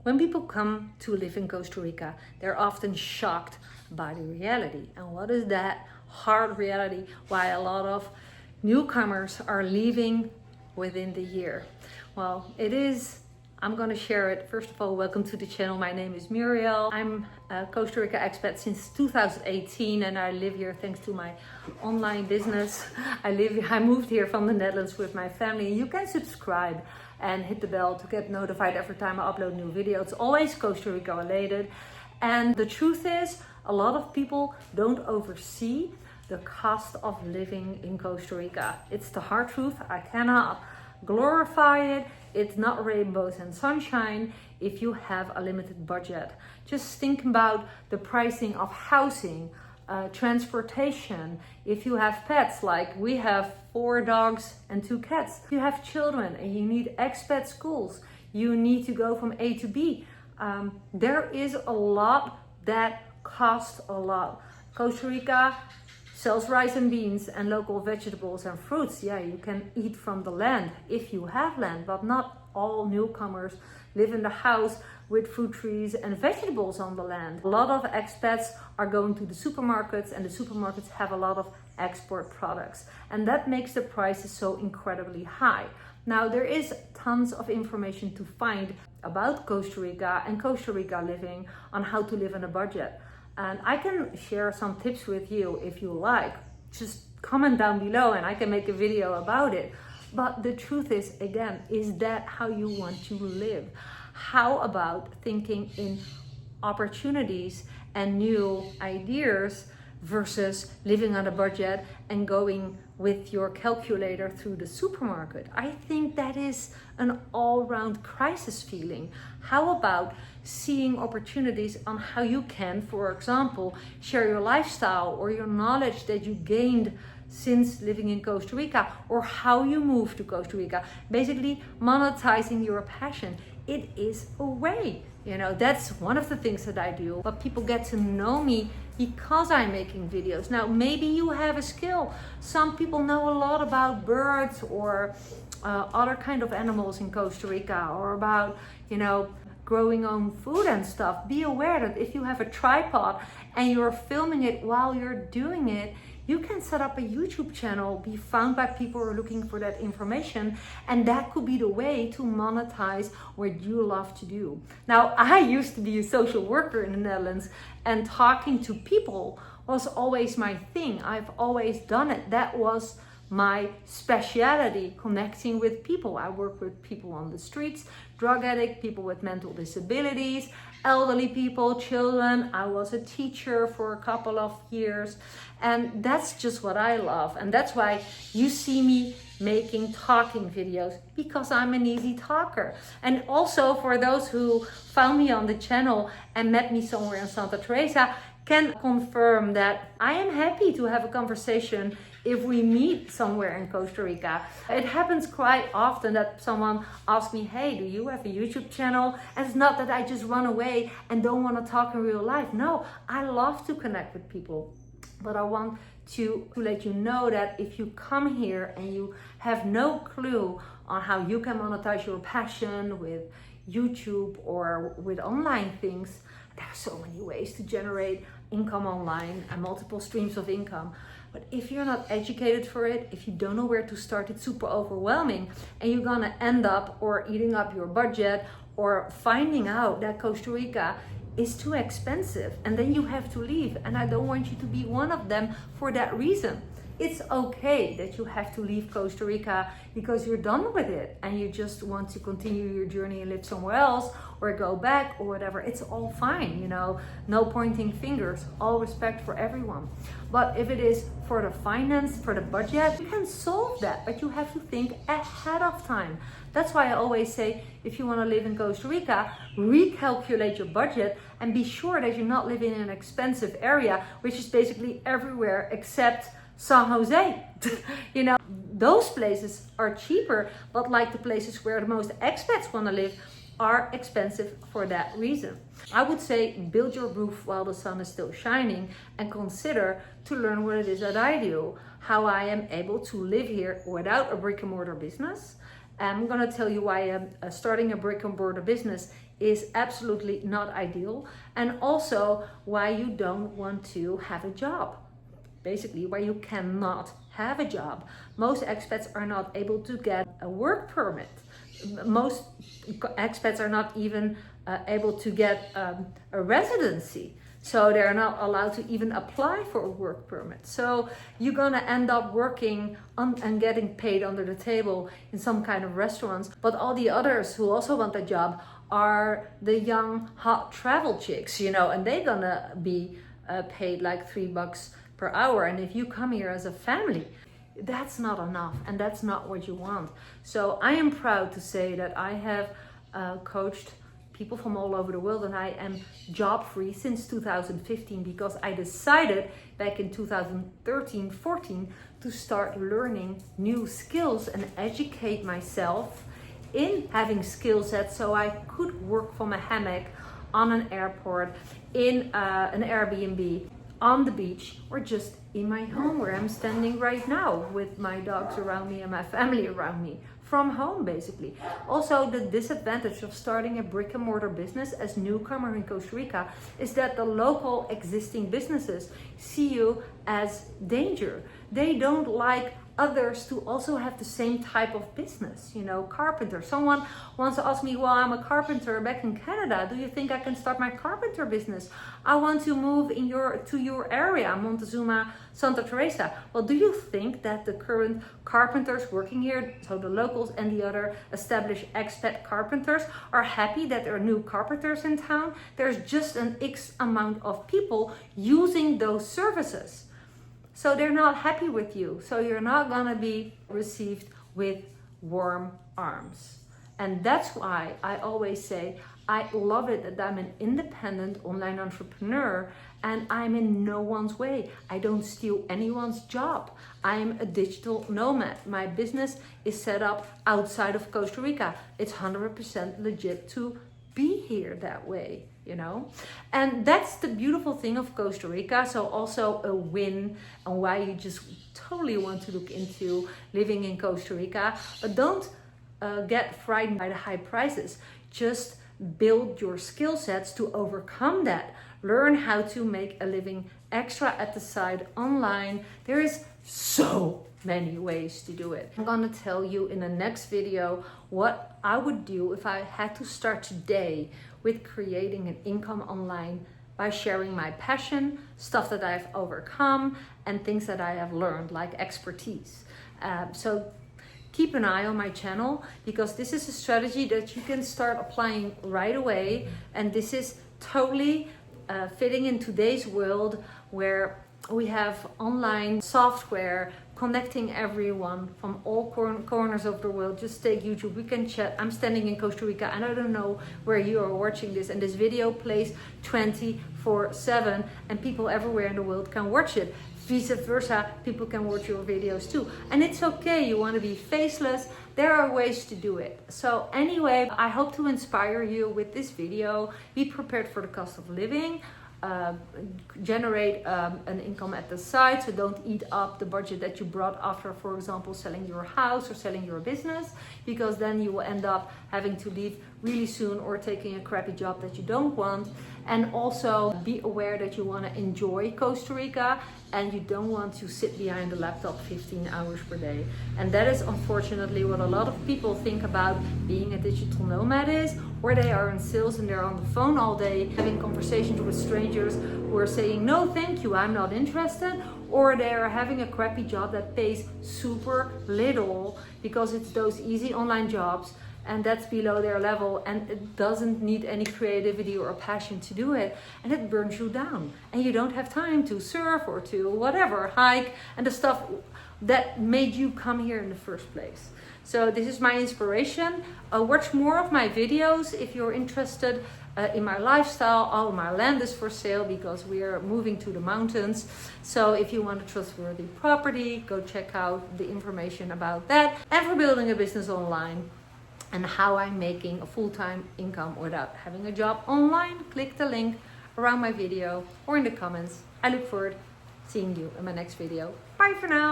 When people come to live in Costa Rica, they're often shocked by the reality. And what is that hard reality? Why a lot of newcomers are leaving within the year. Well, I'm going to share it. First of all, welcome to the channel. My name is Muriel. I'm a Costa Rica expat since 2018 and I live here thanks to my online business. I moved here from the Netherlands with my family. You can subscribe and hit the bell to get notified every time I upload a new video. It's always Costa Rica related. And the truth is, a lot of people don't oversee the cost of living in Costa Rica. It's the hard truth. I cannot glorify it. It's not rainbows and sunshine if you have a limited budget. Just think about the pricing of housing, transportation. If you have pets, like we have 4 dogs and 2 cats. If you have children and you need expat schools, you need to go from A to B. There is a lot that costs a lot. Costa Rica sells rice and beans and local vegetables and fruits. Yeah, you can eat from the land if you have land, but not all newcomers live in the house with fruit trees and vegetables on the land. A lot of expats are going to the supermarkets and the supermarkets have a lot of export products. And that makes the prices so incredibly high. Now, there is tons of information to find about Costa Rica and Costa Rica living on how to live on a budget. And I can share some tips with you if you like. Just comment down below and I can make a video about it. But the truth is, again, is that how you want to live? How about thinking in opportunities and new ideas versus living on a budget and going with your calculator through the supermarket? I think that is an all-round crisis feeling. How about seeing opportunities on how you can, for example, share your lifestyle or your knowledge that you gained since living in Costa Rica, or how you moved to Costa Rica? Basically, monetizing your passion. It is a way. That's one of the things that I do. But people get to know me because I'm making videos. Now, maybe you have a skill. Some people know a lot about birds or other kind of animals in Costa Rica, or about, growing own food and stuff. Be aware that if you have a tripod and you're filming it while you're doing it, you can set up a YouTube channel, be found by people who are looking for that information, and that could be the way to monetize what you love to do. Now, I used to be a social worker in the Netherlands, and talking to people was always my thing. I've always done it. That was my speciality, connecting with people. I work with people on the streets, drug addicts, people with mental disabilities, elderly people, children. I was a teacher for a couple of years, and that's just what I love. And that's why you see me making talking videos, because I'm an easy talker. And also, for those who found me on the channel and met me somewhere in Santa Teresa, can confirm that I am happy to have a conversation if we meet somewhere in Costa Rica. It happens quite often that someone asks me, hey, do you have a YouTube channel? And it's not that I just run away and don't want to talk in real life. No, I love to connect with people. But I want to let you know that if you come here and you have no clue on how you can monetize your passion with YouTube or with online things, there are so many ways to generate income online and multiple streams of income. But if you're not educated for it, if you don't know where to start, it's super overwhelming, and you're gonna end up or eating up your budget or finding out that Costa Rica is too expensive and then you have to leave. And I don't want you to be one of them for that reason. It's okay that you have to leave Costa Rica because you're done with it and you just want to continue your journey and live somewhere else or go back or whatever. It's all fine, no pointing fingers, all respect for everyone. But if it is for the finance, for the budget, you can solve that, but you have to think ahead of time. That's why I always say, if you want to live in Costa Rica, recalculate your budget and be sure that you're not living in an expensive area, which is basically everywhere except San Jose. Those places are cheaper, but like the places where the most expats want to live are expensive for that reason. I would say build your roof while the sun is still shining and consider to learn what it is that I do, how I am able to live here without a brick and mortar business. I'm going to tell you why starting a brick and mortar business is absolutely not ideal, and also why you don't want to have a job. Basically, why you cannot have a job. Most expats are not able to get a work permit. Most expats are not even able to get a residency. So they're not allowed to even apply for a work permit. So you're gonna end up working and getting paid under the table in some kind of restaurants. But all the others who also want a job are the young hot travel chicks, you know, and they're gonna be paid like $3 per hour. And if you come here as a family, that's not enough, and that's not what you want. So I am proud to say that I have coached people from all over the world, and I am job free since 2015 because I decided back in 2013-14 to start learning new skills and educate myself in having skill sets so I could work from a hammock on an airport, in an Airbnb, on the beach, or just in my home where I'm standing right now with my dogs around me and my family around me, from home basically. Also, the disadvantage of starting a brick and mortar business as newcomer in Costa Rica is that the local existing businesses see you as danger. They don't like others to also have the same type of business, you know, carpenter. Someone once asked me, well, I'm a carpenter back in Canada. Do you think I can start my carpenter business? I want to move to your area, Montezuma, Santa Teresa. Well, do you think that the current carpenters working here, so the locals and the other established expat carpenters, are happy that there are new carpenters in town? There's just an X amount of people using those services. So they're not happy with you. So you're not gonna be received with warm arms. And that's why I always say, I love it that I'm an independent online entrepreneur and I'm in no one's way. I don't steal anyone's job. I'm a digital nomad. My business is set up outside of Costa Rica. It's 100% legit to be here that way, you know. And that's the beautiful thing of Costa Rica. So also a win, and why you just totally want to look into living in Costa Rica. But don't get frightened by the high prices. Just build your skill sets to overcome that. Learn how to make a living extra at the side online. There is so many ways to do it. I'm gonna tell you in the next video what I would do if I had to start today with creating an income online by sharing my passion, stuff that I've overcome, and things that I have learned, like expertise. So keep an eye on my channel, because this is a strategy that you can start applying right away. And this is totally fitting in today's world where we have online software connecting everyone from all corners of the world. Just take YouTube, we can chat. I'm standing in Costa Rica and I don't know where you are watching this, and this video plays 24/7 and people everywhere in the world can watch it. Vice versa, people can watch your videos too. And it's okay, you want to be faceless, there are ways to do it. So anyway, I hope to inspire you with this video. Be prepared for the cost of living. Generate an income at the side, so don't eat up the budget that you brought after, for example, selling your house or selling your business, because then you will end up having to leave really soon or taking a crappy job that you don't want. And also be aware that you want to enjoy Costa Rica and you don't want to sit behind a laptop 15 hours per day. And that is unfortunately what a lot of people think about being a digital nomad is, where they are in sales and they're on the phone all day having conversations with strangers who are saying, no thank you, I'm not interested, or they are having a crappy job that pays super little because it's those easy online jobs and that's below their level and it doesn't need any creativity or passion to do it, and it burns you down and you don't have time to surf or to whatever, hike, and the stuff that made you come here in the first place. So this is my inspiration. Watch more of my videos if you're interested in my lifestyle. All my land is for sale because we are moving to the mountains. So if you want a trustworthy property, go check out the information about that. And for building a business online and how I'm making a full-time income without having a job online, click the link around my video or in the comments. I look forward to seeing you in my next video. Bye for now.